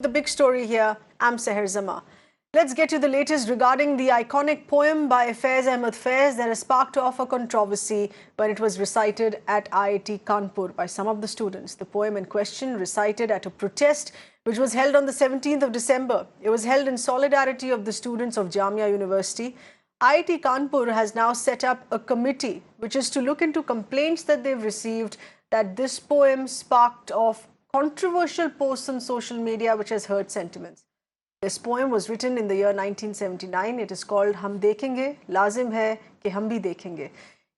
The big story here, I'm Seher Zama. Let's get to the latest regarding the iconic poem by Faiz Ahmed Faiz that has sparked off a controversy when it was recited at IIT-Kanpur by some of the students. The poem in question recited at a protest which was held on the 17th of December. It was held in solidarity of the students of Jamia University. IIT-Kanpur has now set up a committee which is to look into complaints that they've received that this poem sparked off controversial posts on social media which has hurt sentiments. This poem was written in the year 1979. It is called Hum Dekhenge, lazim hai ki hum bhi dekhenge.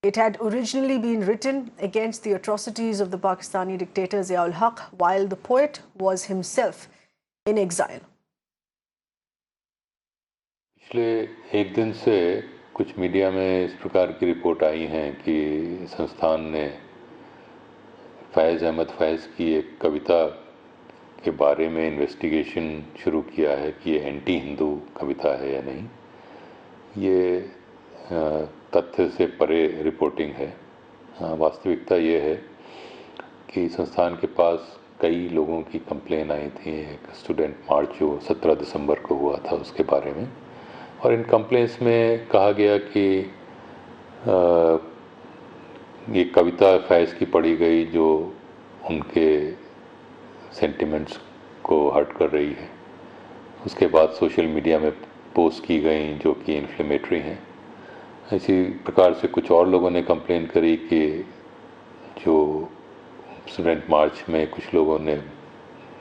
It had originally been written against the atrocities of the Pakistani dictator Zia-ul-Haq while the poet was himself in exile. पिछले एक दिन से कुछ media में इस प्रकार की report आई हैं कि संस्थान ने फैज़ अहमद फैज़ की एक कविता के बारे में इन्वेस्टिगेशन शुरू किया है कि ये एंटी हिंदू कविता है या नहीं। ये तथ्य से परे रिपोर्टिंग है। वास्तविकता ये है कि संस्थान के पास कई लोगों की कंप्लेन आई थी। एक स्टूडेंट मार्च जो 17 दिसंबर को हुआ था उसके बारे में, और इन कंप्लेंट्स में कहा गया कि ये कविता फैज़ की पढ़ी गई जो उनके सेंटिमेंट्स को हर्ट कर रही है। उसके बाद सोशल मीडिया में पोस्ट की गई जो कि इन्फ्लेमेटरी हैं। इसी प्रकार से कुछ और लोगों ने कंप्लेन करी कि जो स्टूडेंट मार्च में कुछ लोगों ने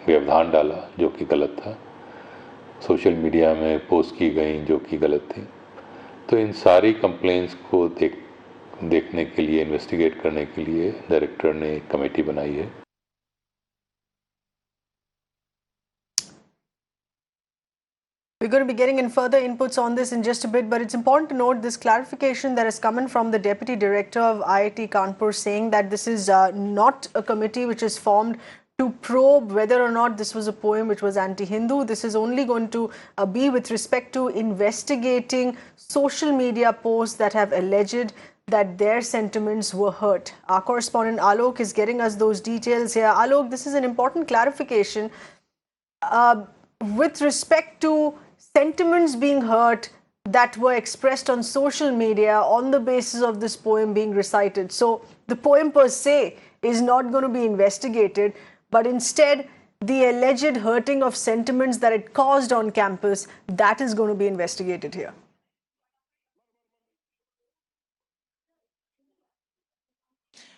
व्यवधान डाला जो कि गलत था, सोशल मीडिया में पोस्ट की गई जो कि गलत थी। तो इन सारी कंप्लेंट्स को देखने के लिए, इन्वेस्टिगेट करने के लिए डायरेक्टर ने एक कमेटी बनाई है। We're going to be getting in further inputs on this in just a bit, but it's important to note this clarification that has come in from the Deputy Director of IIT-Kanpur saying that this is not a committee which is formed to probe whether or not this was a poem which was anti-Hindu. This is only going to be with respect to investigating social media posts that have alleged that their sentiments were hurt. Our correspondent Alok is getting us those details here. Alok, this is an important clarification with respect to sentiments being hurt that were expressed on social media on the basis of this poem being recited. So the poem per se is not going to be investigated, but instead the alleged hurting of sentiments that it caused on campus, that is going to be investigated here.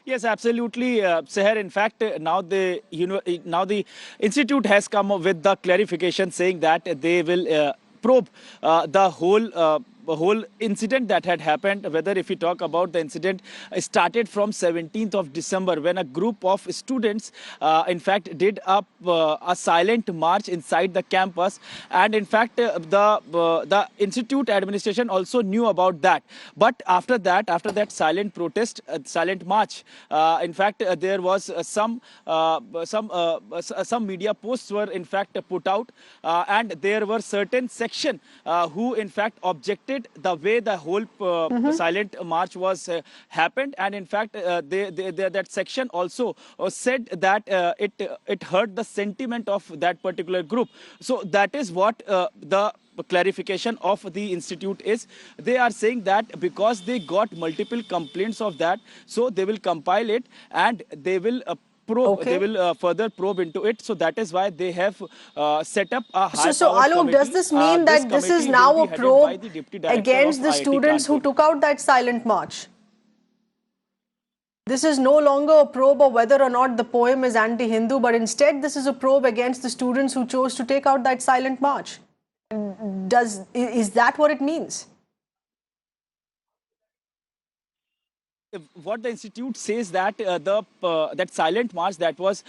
Yes, absolutely, Seher. In fact, now the institute has come up with the clarification saying that they will probe the whole incident that had happened. Whether, if you talk about the incident, started from 17th of December when a group of students in fact did a silent march inside the campus, and in fact the institute administration also knew about that. But after that silent protest, silent march, in fact there was some media posts were in fact put out, and there were certain section who in fact objected the way the whole silent march was happened, and in fact that section also said that it hurt the sentiment of that particular group. So that is what the clarification of the institute is. They are saying that because they got multiple complaints of that, so they will compile it and they will they will further probe into it. So that is why they have set up a high So Alok, committee. Does this mean that this is now a probe against the students who took out that silent march? This is no longer a probe of whether or not the poem is anti-Hindu, but instead this is a probe against the students who chose to take out that silent march. Is that what it means? What the institute says that that silent march that was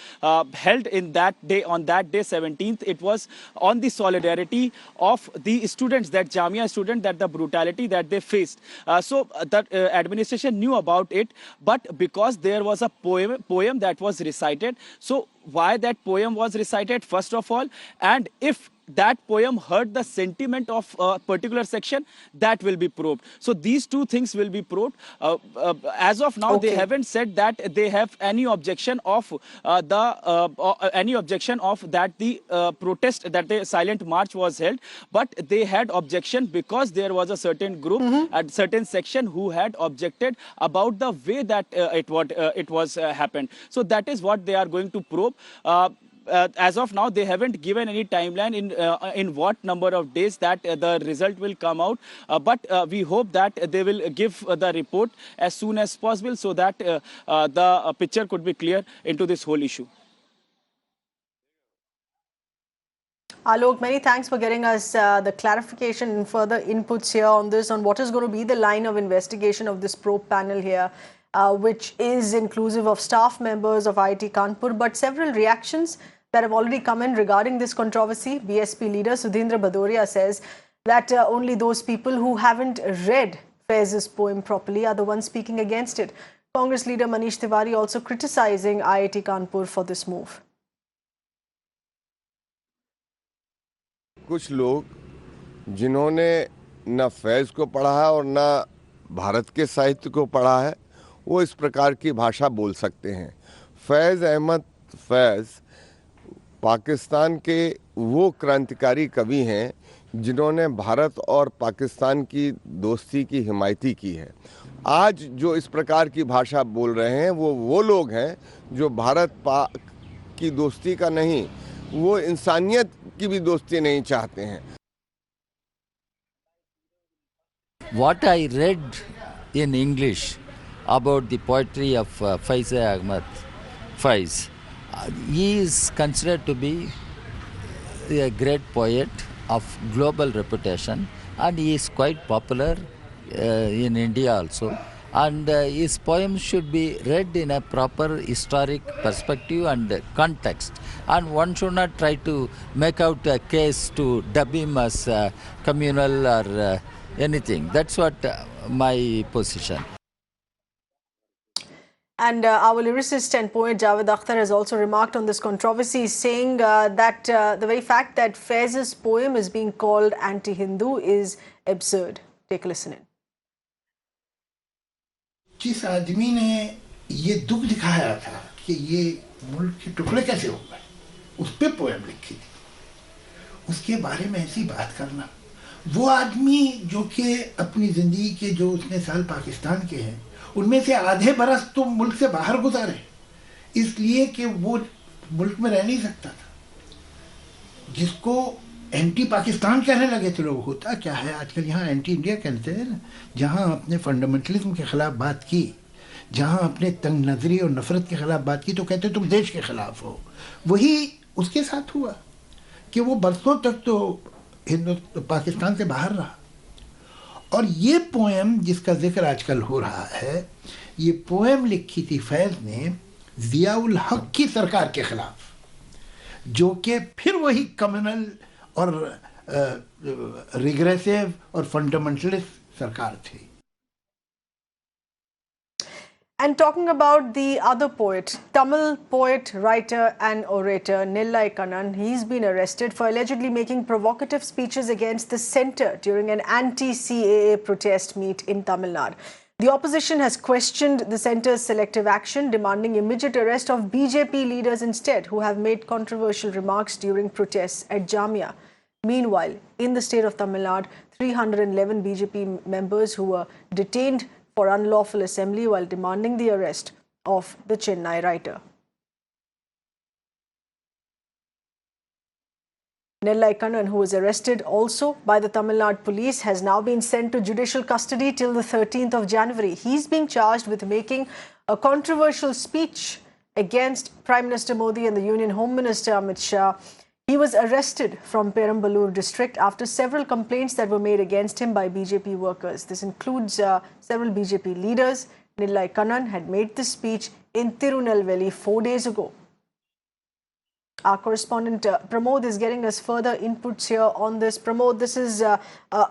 held in that day, on that day 17th, it was on the solidarity of the students, that Jamia student, that the brutality that they faced. So that administration knew about it, but because there was a poem that was recited, so why that poem was recited, first of all, and if that poem hurt the sentiment of a particular section, that will be probed. So these two things will be probed. As of now, they haven't said that they have any objection of the protest, that the silent march was held, but they had objection because there was a certain group at certain section who had objected about the way that it was happened. So that is what they are going to probe. As of now, they haven't given any timeline in what number of days that the result will come out. But we hope that they will give the report as soon as possible so that the picture could be clear into this whole issue. Alok, many thanks for getting us the clarification and further inputs here on this, on what is going to be the line of investigation of this probe panel here, which is inclusive of staff members of IIT-Kanpur, but several reactions that have already come in regarding this controversy. BSP leader Sudhindra Bhadoria says that only those people who haven't read Faiz's poem properly are the ones speaking against it. Congress leader Manish Tiwari also criticizing IIT-Kanpur for this move. कुछ लोग जिन्होंने न फैज़ को पढ़ा है और न भारत के साहित्य को पढ़ा है, वो इस प्रकार की भाषा बोल सकते हैं। फैज़ अहमद फैज़ पाकिस्तान के वो क्रांतिकारी कवि हैं जिन्होंने भारत और पाकिस्तान की दोस्ती की हिमायती की है। आज जो इस प्रकार की भाषा बोल रहे हैं वो लोग हैं जो भारत पाक की दोस्ती का नहीं, वो इंसानियत की भी दोस्ती नहीं चाहते हैं। What I read in English about the poetry of Faiz Ahmad Faiz, he is considered to be a great poet of global reputation, and he is quite popular in India also. And his poems should be read in a proper historic perspective and context. And one should not try to make out a case to dub him as communal or anything. That's what my position. And our lyricist and poet Javed Akhtar has also remarked on this controversy, saying that the very fact that Faiz's poem is being called anti-Hindu is absurd. Take a listen in. जिस आदमी ने ये दुख दिखाया था कि ये मुल्क के टुकड़े कैसे हो गए, उस पे पोएम लिखी थी, उसके बारे में ऐसी बात करना, वो आदमी जो कि अपनी ज़िंदगी के जो उतने साल पाकिस्तान के हैं, उनमें से आधे बरस तो मुल्क से बाहर गुजारे, इसलिए कि वो मुल्क में रह नहीं सकता था, जिसको एंटी पाकिस्तान कहने लगे थे लोग। होता क्या है आजकल यहाँ एंटी इंडिया कहते हैं ना, जहाँ अपने फंडामेंटलिज्म के ख़िलाफ़ बात की, जहाँ अपने तंग नज़री और नफ़रत के ख़िलाफ़ बात की, तो कहते तुम देश के ख़िलाफ़ हो। वही उसके साथ हुआ कि वो बरसों तक तो पाकिस्तान से बाहर रहा। और ये पोएम जिसका जिक्र आजकल हो रहा है, ये पोएम लिखी थी फैज़ ने ज़ियाउल हक की सरकार के ख़िलाफ़, जो कि फिर वही कम्युनल और रिग्रेसिव और फंडामेंटलिस्ट सरकार थी। And talking about the other poet, Tamil poet, writer and orator Nellai Kannan, he's been arrested for allegedly making provocative speeches against the centre during an anti-CAA protest meet in Tamil Nadu. The opposition has questioned the centre's selective action, demanding immediate arrest of BJP leaders instead, who have made controversial remarks during protests at Jamia. Meanwhile, in the state of Tamil Nadu, 311 BJP members who were detained for unlawful assembly while demanding the arrest of the Chennai writer. Nellai Kannan, who was arrested also by the Tamil Nadu police, has now been sent to judicial custody till the 13th of January. He's being charged with making a controversial speech against Prime Minister Modi and the Union Home Minister Amit Shah. He was arrested from Perambalur district after several complaints that were made against him by BJP workers. This includes several BJP leaders. Nellai Kannan had made this speech in Tirunelveli 4 days ago. Our correspondent Pramod is getting us further inputs here on this. Pramod, this is a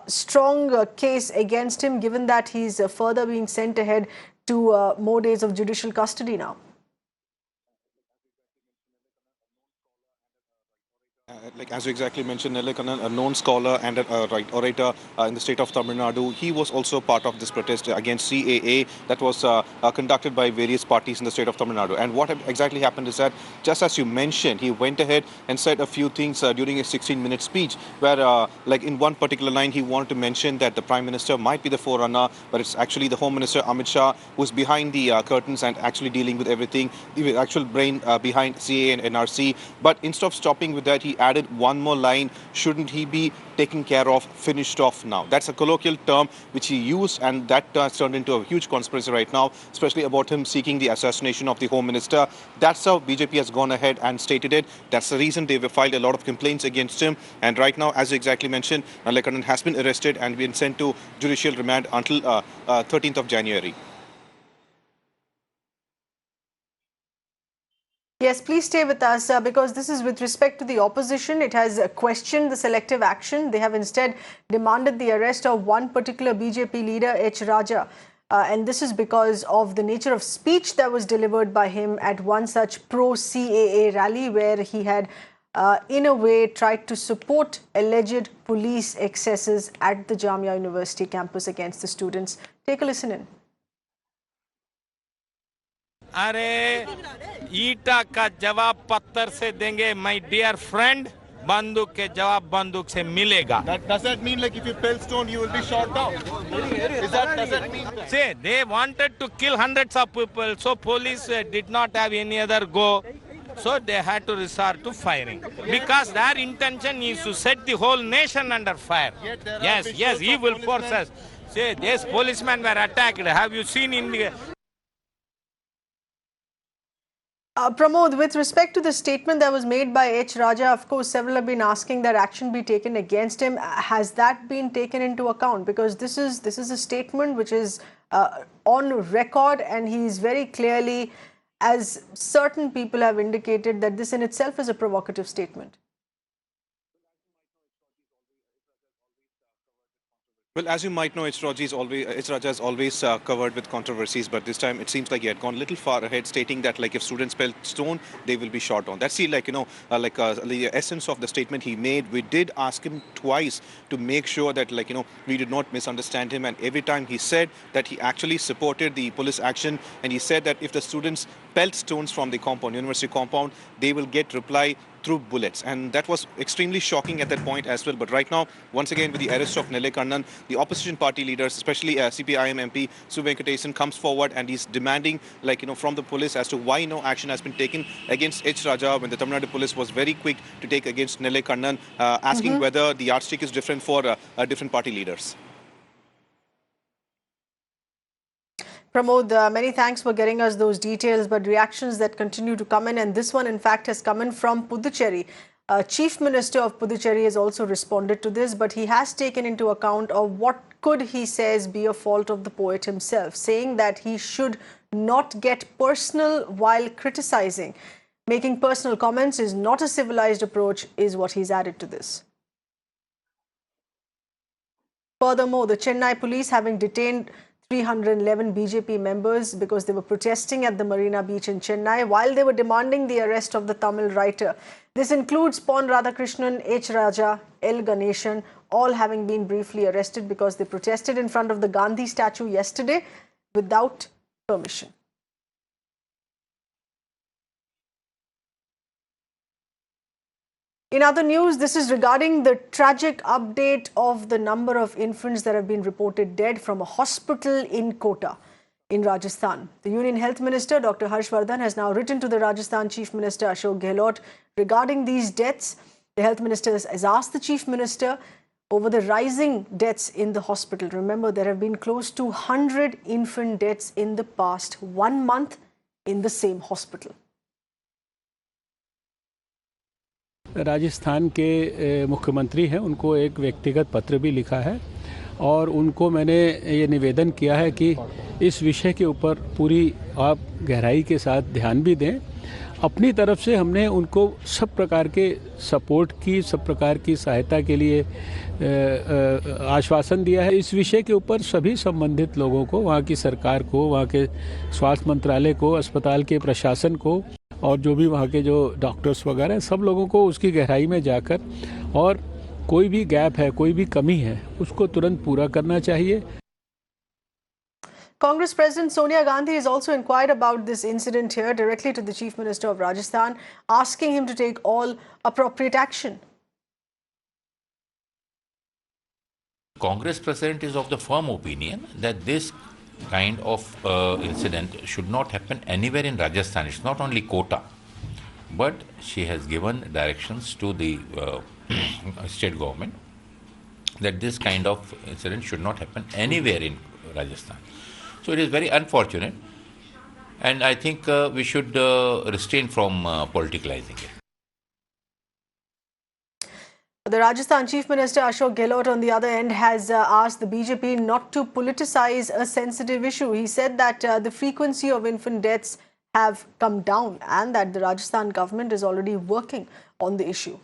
strong case against him, given that he's further being sent ahead to more days of judicial custody now. Like as you exactly mentioned, Nelle Kannan, a known scholar and a orator in the state of Tamil Nadu, he was also part of this protest against CAA that was conducted by various parties in the state of Tamil Nadu. And what exactly happened is that, just as you mentioned, he went ahead and said a few things during a 16-minute speech where, like in one particular line, he wanted to mention that the Prime Minister might be the forerunner, but it's actually the Home Minister Amit Shah who's behind the curtains and actually dealing with everything, the actual brain behind CAA and NRC. But instead of stopping with that, he added one more line: shouldn't he be taken care of, finished off now? That's a colloquial term which he used, and that has turned into a huge conspiracy right now, especially about him seeking the assassination of the Home Minister. That's how BJP has gone ahead and stated it. That's the reason they've filed a lot of complaints against him. And right now, as you exactly mentioned, Nelle Kannan has been arrested and been sent to judicial remand until 13th of January. Yes, please stay with us because this is with respect to the opposition. It has questioned the selective action. They have instead demanded the arrest of one particular BJP leader, H. Raja. And this is because of the nature of speech that was delivered by him at one such pro-CAA rally where he had, in a way, tried to support alleged police excesses at the Jamia University campus against the students. Take a listen in. अरे ईटा का जवाब पत्थर से देंगे my dear friend, बंदूक के जवाब बंदूक से मिलेगा. Does that mean like if you peel stone you will be shot down? Does that mean that? Say they wanted to kill hundreds of people, so police did not have any other go, so they had to resort to firing because their intention is to set the whole nation under fire. Yes, evil forces. Say these policemen were attacked. Have you seen in the Pramod, with respect to the statement that was made by H. Raja, of course, several have been asking that action be taken against him. Has that been taken into account? Because this is a statement which is on record, and he is very clearly, as certain people have indicated, that this in itself is a provocative statement. Well, as you might know, H. Raja is always covered with controversies, but this time it seems like he had gone a little far ahead, stating that like if students pelt stone, they will be shot on. That's the the essence of the statement he made. We did ask him twice to make sure that we did not misunderstand him, and every time he said that he actually supported the police action, and he said that if the students pelt stones from the compound, university compound, they will get reply through bullets. And that was extremely shocking at that point as well. But right now, once again, with the arrest of Nelle Kannan, the opposition party leaders, especially CPIM MP Su Venkatesan, comes forward and he's demanding from the police as to why no action has been taken against H. Raja when the Tamil Nadu police was very quick to take against Nelle Kannan, asking whether the yardstick is different for different party leaders. Pramod, many thanks for getting us those details, but reactions that continue to come in, and this one in fact has come in from Puducherry. Chief Minister of Puducherry has also responded to this, but he has taken into account of what could, he says, be a fault of the poet himself, saying that he should not get personal while criticizing. Making personal comments is not a civilized approach, is what he's added to this. Furthermore, the Chennai police, having detained 311 BJP members because they were protesting at the Marina Beach in Chennai while they were demanding the arrest of the Tamil writer. This includes Pon Radhakrishnan, H. Raja, L. Ganeshan, all having been briefly arrested because they protested in front of the Gandhi statue yesterday without permission. In other news, this is regarding the tragic update of the number of infants that have been reported dead from a hospital in Kota in Rajasthan. The Union Health Minister, Dr. Harshvardhan, has now written to the Rajasthan Chief Minister, Ashok Gehlot, regarding these deaths. The Health Minister has asked the Chief Minister over the rising deaths in the hospital. Remember, there have been close to 100 infant deaths in the past 1 month in the same hospital. Rajasthan के मुख्यमंत्री हैं, उनको एक व्यक्तिगत पत्र भी लिखा है और उनको मैंने ये निवेदन किया है कि इस विषय के ऊपर पूरी आप गहराई के साथ ध्यान भी दें। अपनी तरफ से हमने उनको सब प्रकार के सपोर्ट की, सब प्रकार की सहायता के लिए आश्वासन दिया है। इस विषय के ऊपर सभी संबंधित लोगों को, वहाँ की सरकार को, वहाँ के स्वास्थ्य मंत्रालय को, अस्पताल के प्रशासन को और जो भी वहाँ के जो डॉक्टर्स वगैरह हैं, सब लोगों को उसकी गहराई में जाकर और कोई भी गैप है, कोई भी कमी है, उसको तुरंत पूरा करना चाहिए। Congress President Sonia Gandhi has also inquired about this incident here directly to the Chief Minister of Rajasthan, asking him to take all appropriate action. Congress President is of the firm opinion that this kind of incident should not happen anywhere in Rajasthan. It's not only Kota, but she has given directions to the state government that this kind of incident should not happen anywhere in Rajasthan. So it is very unfortunate, and I think we should restrain from politicalizing it. The Rajasthan Chief Minister Ashok Gehlot, on the other end, has asked the BJP not to politicize a sensitive issue. He said that the frequency of infant deaths have come down and that the Rajasthan government is already working on the issue.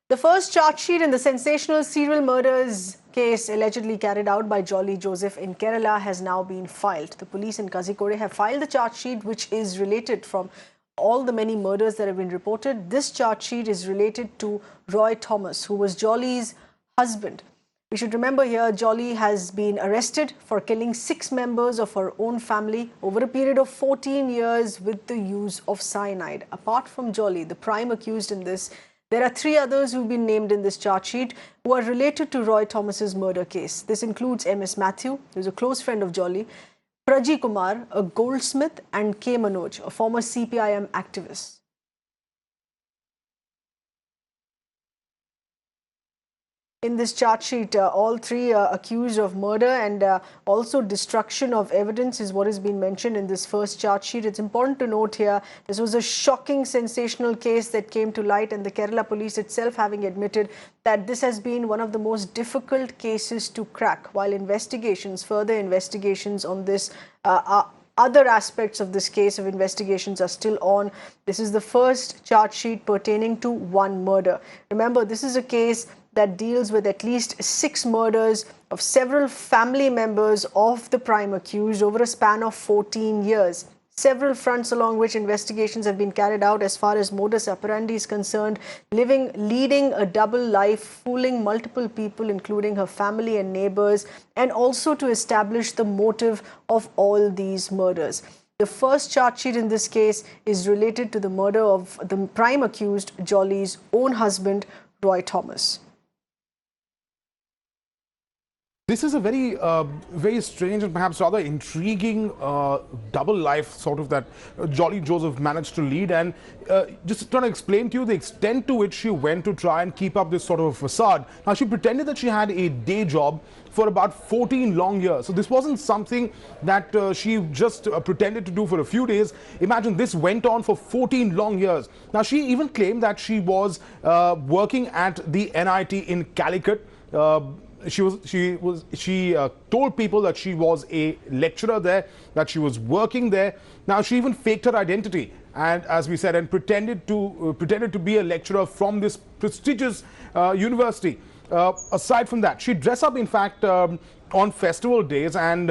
The first charge sheet in the sensational serial murders case allegedly carried out by Jolly Joseph in Kerala has now been filed. The police in Kozhikode have filed the charge sheet, which is related from all the many murders that have been reported. This charge sheet is related to Roy Thomas, who was Jolly's husband. We should remember here, Jolly has been arrested for killing 6 members of her own family over a period of 14 years with the use of cyanide. Apart from Jolly, the prime accused in this, there are 3 others who've been named in this charge sheet who are related to Roy Thomas's murder case. This includes M.S. Matthew, who's a close friend of Jolly, Praji Kumar, a goldsmith, and K. Manoj, a former CPIM activist. In this charge sheet, all 3 are accused of murder and also destruction of evidence is what has been mentioned in this first charge sheet. It's important to note here, this was a shocking, sensational case that came to light, and the Kerala police itself having admitted that this has been one of the most difficult cases to crack, while further investigations on this other aspects of this case of investigations are still on. This is the first charge sheet pertaining to one murder. Remember, this is a case that deals with at least 6 murders of several family members of the prime accused over a span of 14 years. Several fronts along which investigations have been carried out as far as modus operandi is concerned, leading a double life, fooling multiple people, including her family and neighbors, and also to establish the motive of all these murders. The first charge sheet in this case is related to the murder of the prime accused, Jolly's own husband, Roy Thomas. This is a very, very strange and perhaps rather intriguing double life sort of that Jolly Joseph managed to lead, and just trying to explain to you the extent to which she went to try and keep up this sort of facade. Now, she pretended that she had a day job for about 14 long years. So this wasn't something that she just pretended to do for a few days. Imagine this went on for 14 long years. Now, she even claimed that she was working at the NIT in Calicut. She told people that she was a lecturer there, that she was working there. Now, she even faked her identity, and as we said, and pretended to be a lecturer from this prestigious university. Aside from that, she'd dress up, in fact, on festival days and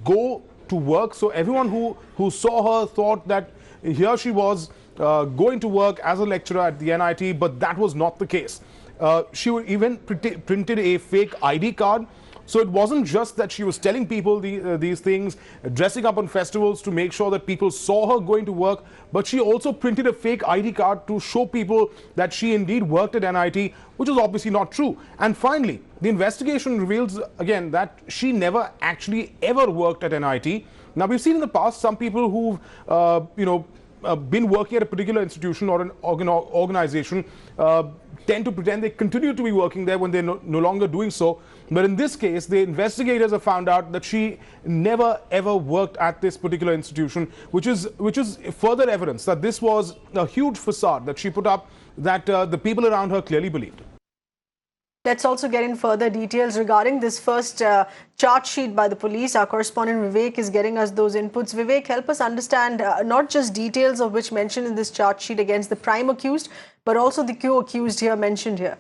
go to work. So everyone who saw her thought that here she was going to work as a lecturer at the NIT, but that was not the case. She even printed a fake ID card. So it wasn't just that she was telling people these things, dressing up on festivals to make sure that people saw her going to work, but she also printed a fake ID card to show people that she indeed worked at NIT, which is obviously not true. And finally, the investigation reveals again that she never actually ever worked at NIT. Now, we've seen in the past some people who've been working at a particular institution or an organization tend to pretend they continue to be working there when they're no longer doing so. But in this case, the investigators have found out that she never ever worked at this particular institution, which is further evidence that this was a huge facade that she put up that the people around her clearly believed. Let's also get in further details regarding this first charge sheet by the police. Our correspondent Vivek is getting us those inputs. Vivek, help us understand not just details of which mentioned in this charge sheet against the prime accused, but also the co-accused here mentioned here.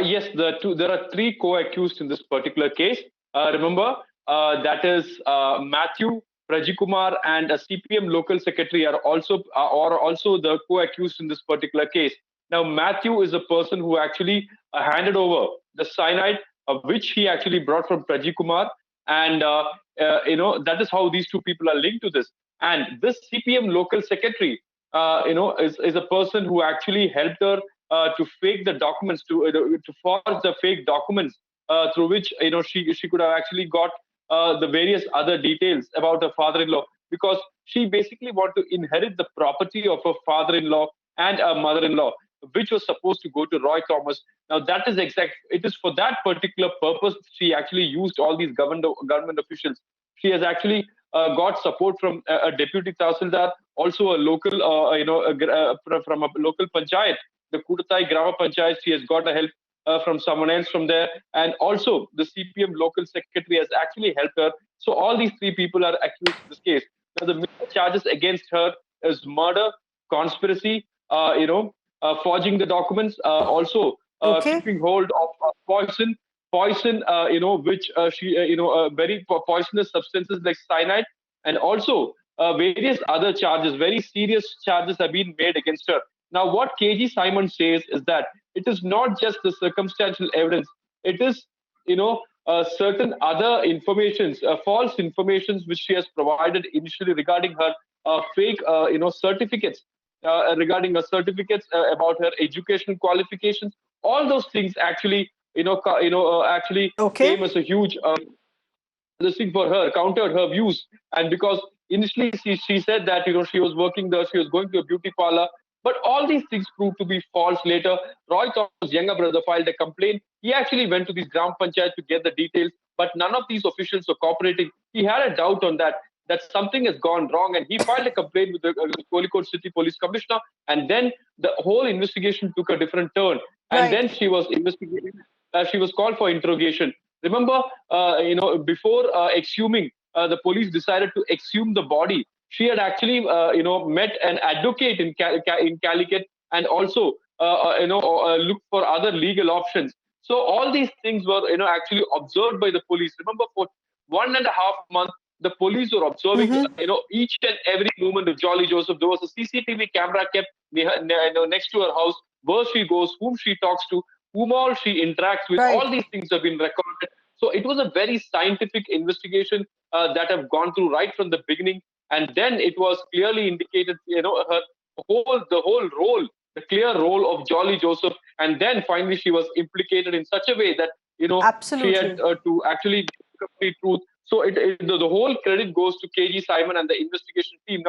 Yes, there are 3 co-accused in this particular case. Remember, that is Matthew, Prajikumar, and a CPM local secretary are also the co-accused in this particular case. Now, Matthew is a person who actually handed over the cyanide, which he actually brought from Prajikumar, and that is how these two people are linked to this. And this CPM local secretary, is a person who actually helped her to fake the documents, to forge the fake documents through which she could have actually got the various other details about her father-in-law, because she basically wanted to inherit the property of her father-in-law and her mother-in-law, which was supposed to go to Roy Thomas. Now that is it is for that particular purpose she actually used all these government officials. She has actually got support from a deputy tahsildar, also a local, from a local panchayat, the Kudatai Grama Panchayat. She has got a help from someone else from there, and also the CPM local secretary has actually helped her. So all these three people are accused in this case. Now the charges against her is murder, conspiracy, forging the documents, also keeping hold of poison, which very poisonous substances like cyanide, and also various other charges, very serious charges have been made against her. Now, what KG Simon says is that it is not just the circumstantial evidence; it is, certain other informations, false informations, which she has provided initially regarding her fake, certificates, regarding her certificates about her educational qualifications. All those things actually, came as a huge this thing for her, countered her views. And because initially she said that she was working there, she was going to a beauty parlor, but all these things proved to be false later. Roy Thomas' younger brother filed a complaint. He actually went to this Gram Panchayat to get the details, but none of these officials were cooperating. He had a doubt on that something has gone wrong, and he filed a complaint with the Kozhikode City Police Commissioner, and then the whole investigation took a different turn. And then she was investigated. She was called for interrogation. Remember, before exhuming, the police decided to exhume the body. She had actually, met an advocate in Calicut, and also, looked for other legal options. So all these things were, actually observed by the police. Remember, for 1.5 months, the police were observing, each and every movement of Jolly Joseph. There was a CCTV camera kept next to her house, where she goes, whom she talks to, whom all she interacts with. All these things have been recorded. So it was a very scientific investigation that have gone through right from the beginning. And then it was clearly indicated, the whole role, the clear role of Jolly Joseph. And then finally she was implicated in such a way that, she had to actually complete truth. So the whole credit goes to KG Simon and the investigation team.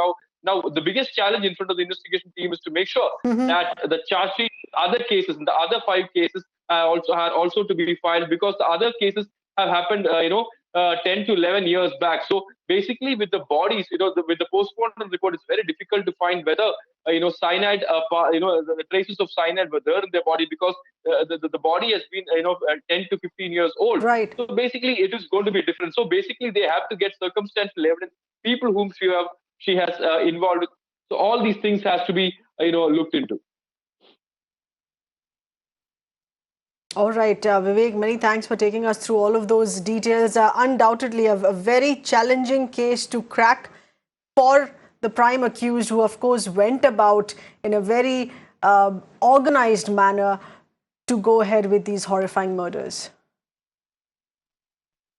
Now the biggest challenge in front of the investigation team is to make sure that the charge sheet, other cases, and the other 5 cases also to be filed, because the other cases have happened, 10 to 11 years back. So basically, with the bodies, with the postmortem report, it's very difficult to find whether, cyanide, the traces of cyanide were there in their body, because the body has been, 10 to 15 years old. Right. So basically, it is going to be different. So basically, they have to get circumstantial evidence, people whom she has involved with. So all these things has to be, looked into. All right, Vivek, many thanks for taking us through all of those details. Undoubtedly, a very challenging case to crack for the prime accused, who, of course, went about in a very organized manner to go ahead with these horrifying murders.